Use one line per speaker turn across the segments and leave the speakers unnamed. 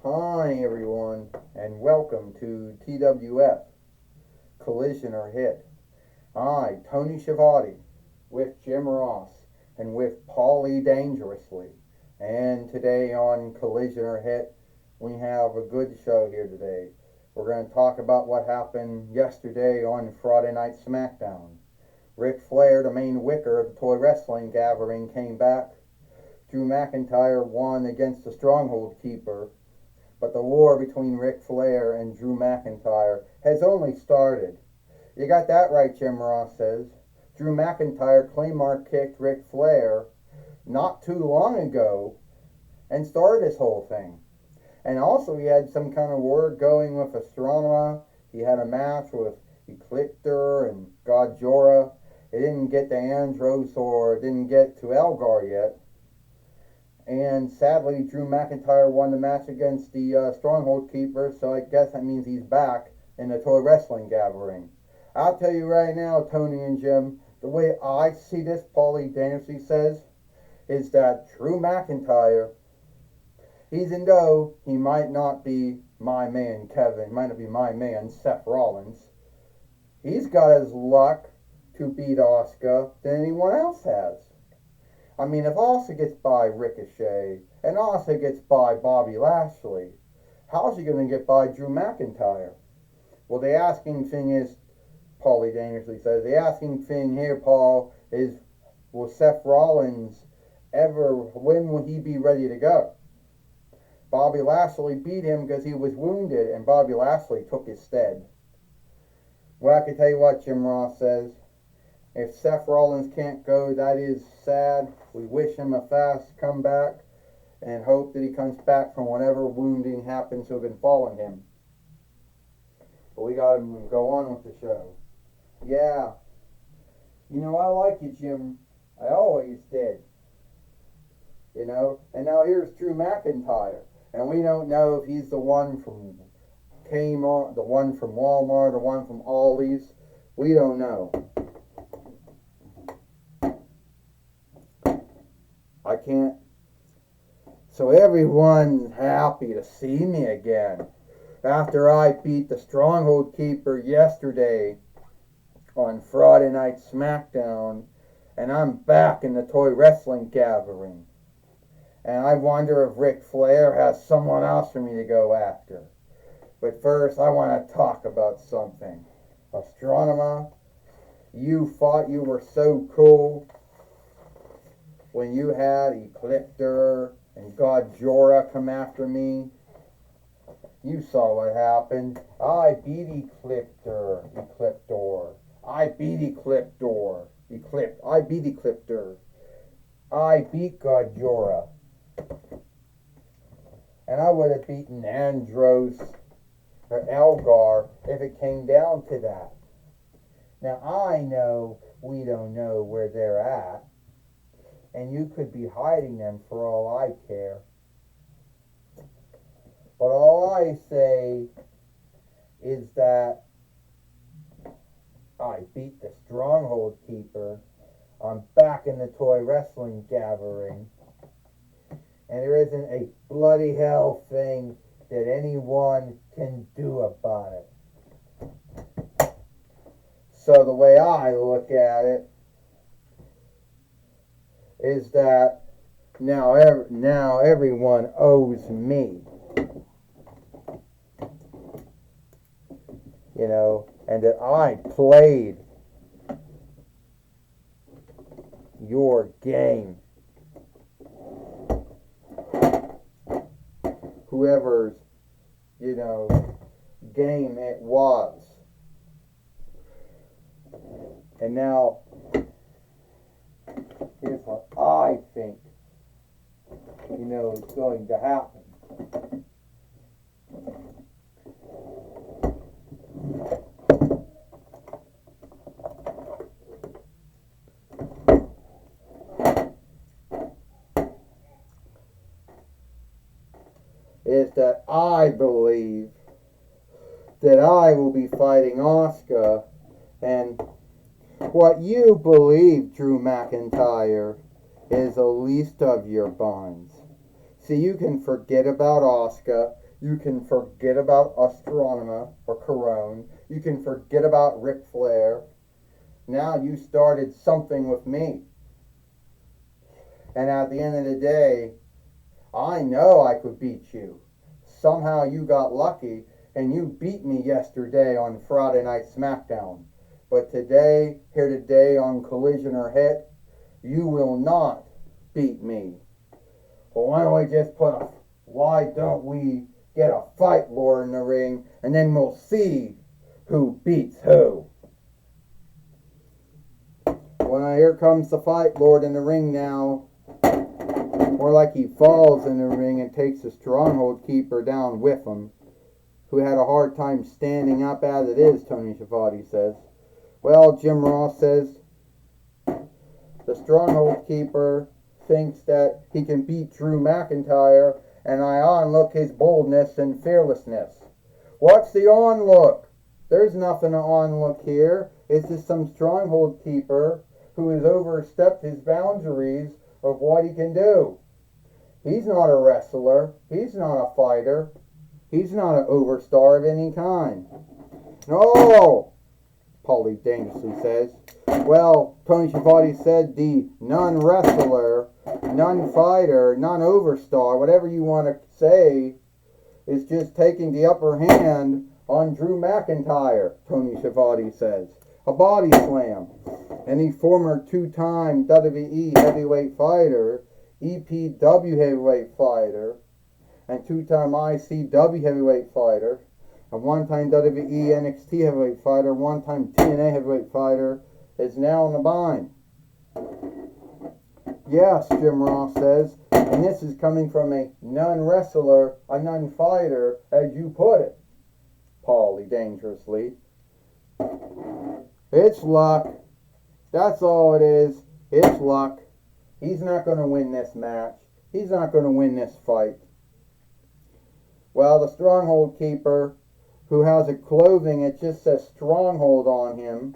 Hi everyone, and welcome to TWF, Collision or Hit. I, Tony Schiavone, with Jim Ross, and with Paulie Dangerously. And today on Collision or Hit, we have a good show here today. We're going to talk about what happened yesterday on Friday Night SmackDown. Ric Flair, the main wicker of the toy wrestling gathering, came back. Drew McIntyre won against the Stronghold Keeper, but the war between Ric Flair and Drew McIntyre has only started. You got that right, Jim Ross says. Drew McIntyre Claymore kicked Ric Flair not too long ago and started this whole thing. And also he had some kind of word going with Astronomer. He had a match with Ecliptor and God Jorah. It didn't get to Andros or it didn't get to Elgar yet. And sadly, Drew McIntyre won the match against the Stronghold Keeper, so I guess that means he's back in the toy wrestling gathering. I'll tell you right now, Tony and Jim, the way I see this, Paulie Dangerously says, is that Drew McIntyre, even though he might not be my man Kevin, he might not be my man Seth Rollins, he's got as luck to beat Asuka than anyone else has. I mean, if Asuka gets by Ricochet and Asuka gets by Bobby Lashley, how's he going to get by Drew McIntyre? Well, the asking thing is, Paulie Dangerously says, the asking thing here, Paul, is will Seth Rollins when will he be ready to go? Bobby Lashley beat him because he was wounded, and Bobby Lashley took his stead. Well, I can tell you what Jim Ross says. If Seth Rollins can't go, that is sad. We wish him a fast comeback and hope that he comes back from whatever wounding happens to have befallen him. But we got to go on with the show. Yeah. You know, I like you, Jim. I always did. You know? And now here's Drew McIntyre. And we don't know if he's the one from Kmart, the one from Walmart, the one from Aldi's. We don't know. I can't. So everyone's happy to see me again. After I beat the Stronghold Keeper yesterday on Friday Night SmackDown, and I'm back in the toy wrestling gathering. And I wonder if Ric Flair has someone else for me to go after. But first, I want to talk about something. Astronomer, you thought you were so cool when you had Ecliptor and God Jorah come after me. You saw what happened. I beat Ecliptor. I beat Ecliptor. I beat Ecliptor. I beat God Jorah. And I would have beaten Andros or Elgar if it came down to that. Now I know we don't know where they're at, and you could be hiding them for all I care. But all I say is that I beat the Stronghold Keeper. I'm back in the toy wrestling gathering. And there isn't a bloody hell thing that anyone can do about it. So the way I look at it is that now everyone owes me. You know, and that I played your game. Whoever's, game it was. And now, here's what I think, is going to happen. Is that I believe that I will be fighting Asuka, and what you believe, Drew McIntyre, is the least of your bonds. See, you can forget about Asuka. You can forget about Astronomer or Corone. You can forget about Ric Flair. Now you started something with me. And at the end of the day, I know I could beat you. Somehow you got lucky and you beat me yesterday on Friday Night SmackDown. But today, here today on Collision or Hit, you will not beat me. Well, why don't we get a fight, Lord, in the ring, and then we'll see who beats who. Well, here comes the fight, Lord, in the ring now. More like he falls in the ring and takes the Stronghold Keeper down with him, who had a hard time standing up as it is, Tony Schiavone says. Well, Jim Ross says the Stronghold Keeper thinks that he can beat Drew McIntyre, and I onlook his boldness and fearlessness. What's the onlook? There's nothing to onlook here. It's just some Stronghold Keeper who has overstepped his boundaries of what he can do. He's not a wrestler. He's not a fighter. He's not an overstar of any kind. Oh, Paulie dangerously says. Well, Tony Schiavone said the non-wrestler, non-fighter, non-overstar, whatever you want to say, is just taking the upper hand on Drew McIntyre, Tony Schiavone says. A body slam. Any former two-time WWE heavyweight fighter, EPW heavyweight fighter, and two-time ICW heavyweight fighter, a one-time WWE NXT heavyweight fighter, one-time TNA heavyweight fighter, is now in the bind. Yes, Jim Ross says, and this is coming from a non-wrestler, a non-fighter, as you put it, Paulie dangerously. It's luck. That's all it is. It's luck. He's not going to win this match. He's not going to win this fight. Well, the Stronghold Keeper, who has a clothing, it just says Stronghold on him,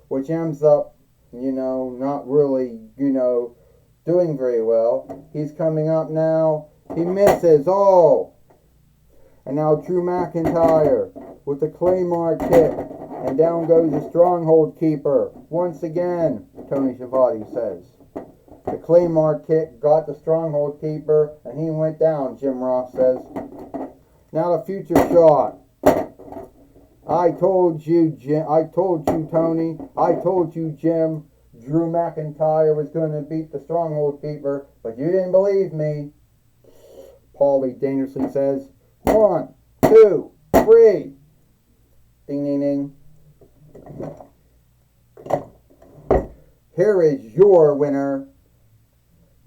which ends up, not really, doing very well. He's coming up now. He misses. Oh! And now Drew McIntyre with the Claymore kick. And down goes the Stronghold Keeper. Once again, Tony Schiavone says. The Claymore kick got the Stronghold Keeper, and he went down, Jim Ross says. Now the future shot. I told you, Tony. I told you, Jim. Drew McIntyre was going to beat the Stronghold Keeper, but you didn't believe me. Paulie dangerously says, 1, 2, 3. Ding, ding, ding. Here is your winner,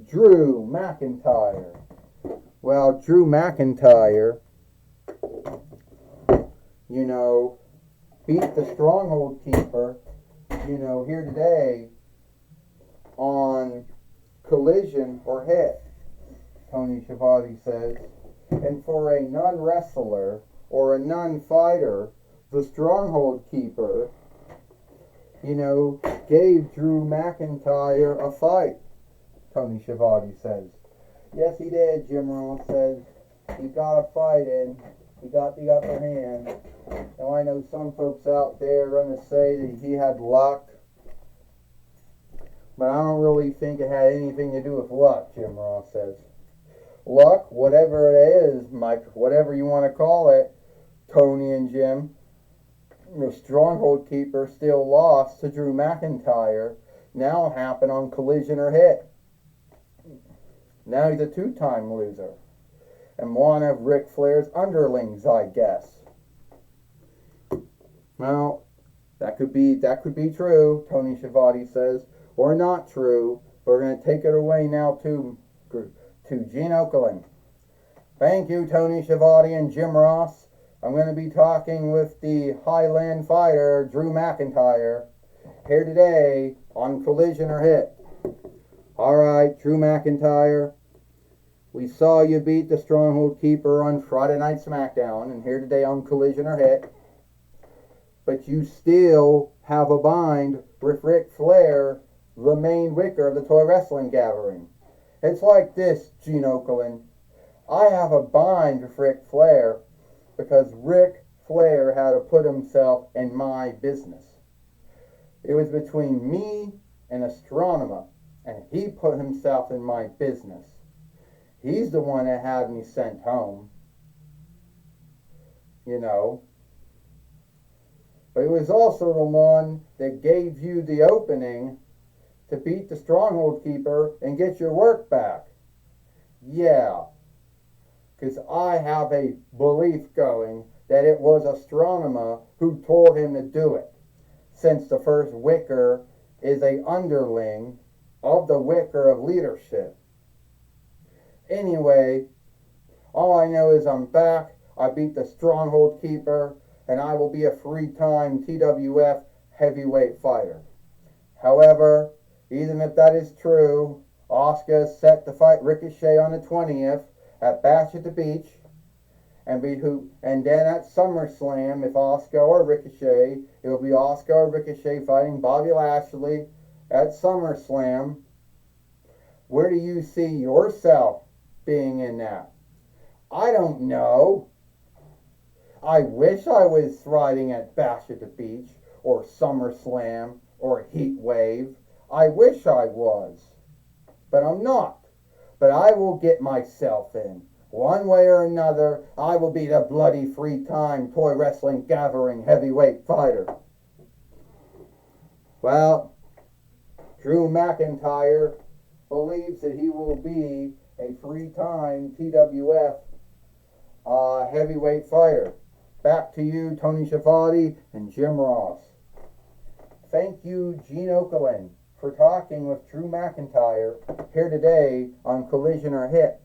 Drew McIntyre. Well, Drew McIntyre, beat the Stronghold Keeper, here today on Collision or Hit, Tony Schiavone says. And for a non-wrestler or a non-fighter, the Stronghold Keeper, gave Drew McIntyre a fight, Tony Schiavone says. Yes, he did, Jim Ross says. He got a fight in. He got the upper hand. Now, I know some folks out there are going to say that he had luck, but I don't really think it had anything to do with luck, Jim Ross says. Luck, whatever it is, Mike, whatever you want to call it, Tony and Jim, the Stronghold Keeper still lost to Drew McIntyre. Now it happened on Collision or Hit. Now he's a two-time loser. And one of Ric Flair's underlings, I guess. Well, that could be true, Tony Schiavone says, or not true. We're going to take it away now to Gene Okerlund. Thank you, Tony Schiavone and Jim Ross. I'm going to be talking with the Highland fighter, Drew McIntyre, here today on Collision or Hit. All right, Drew McIntyre, we saw you beat the Stronghold Keeper on Friday Night SmackDown and here today on Collision or Hit. But you still have a bind with Ric Flair, the main wicker of the Toy Wrestling Gathering. It's like this, Gene Okerlund. I have a bind with Ric Flair because Ric Flair had to put himself in my business. It was between me and Astronomer, and he put himself in my business. He's the one that had me sent home, you know. But it was also the one that gave you the opening to beat the Stronghold Keeper and get your work back. Yeah, because I have a belief going that it was Astronomer who told him to do it, since the first Wicker is a underling of the Wicker of leadership. Anyway, all I know is I'm back. I beat the Stronghold Keeper, and I will be a three-time TWF heavyweight fighter. However, even if that is true, Oscar is set to fight Ricochet on the 20th at Bash at the Beach, and then at SummerSlam, if Oscar or Ricochet, it will be Oscar or Ricochet fighting Bobby Lashley at SummerSlam. Where do you see yourself being in that? I don't know. I wish I was fighting at Bash at the Beach or SummerSlam or Heat Wave. I wish I was. But I'm not. But I will get myself in. One way or another, I will be the bloody three-time toy wrestling gathering heavyweight fighter. Well, Drew McIntyre believes that he will be a three-time TWF heavyweight fighter. Back to you, Tony Schiavone and Jim Ross. Thank you, Gene Okerlund, for talking with Drew McIntyre here today on Collision or Hit.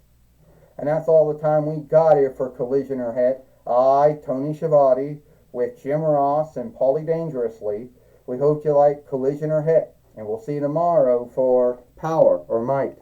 And that's all the time we got here for Collision or Hit. I, Tony Schiavone, with Jim Ross and Paulie Dangerously. We hope you like Collision or Hit. And we'll see you tomorrow for Power or Might.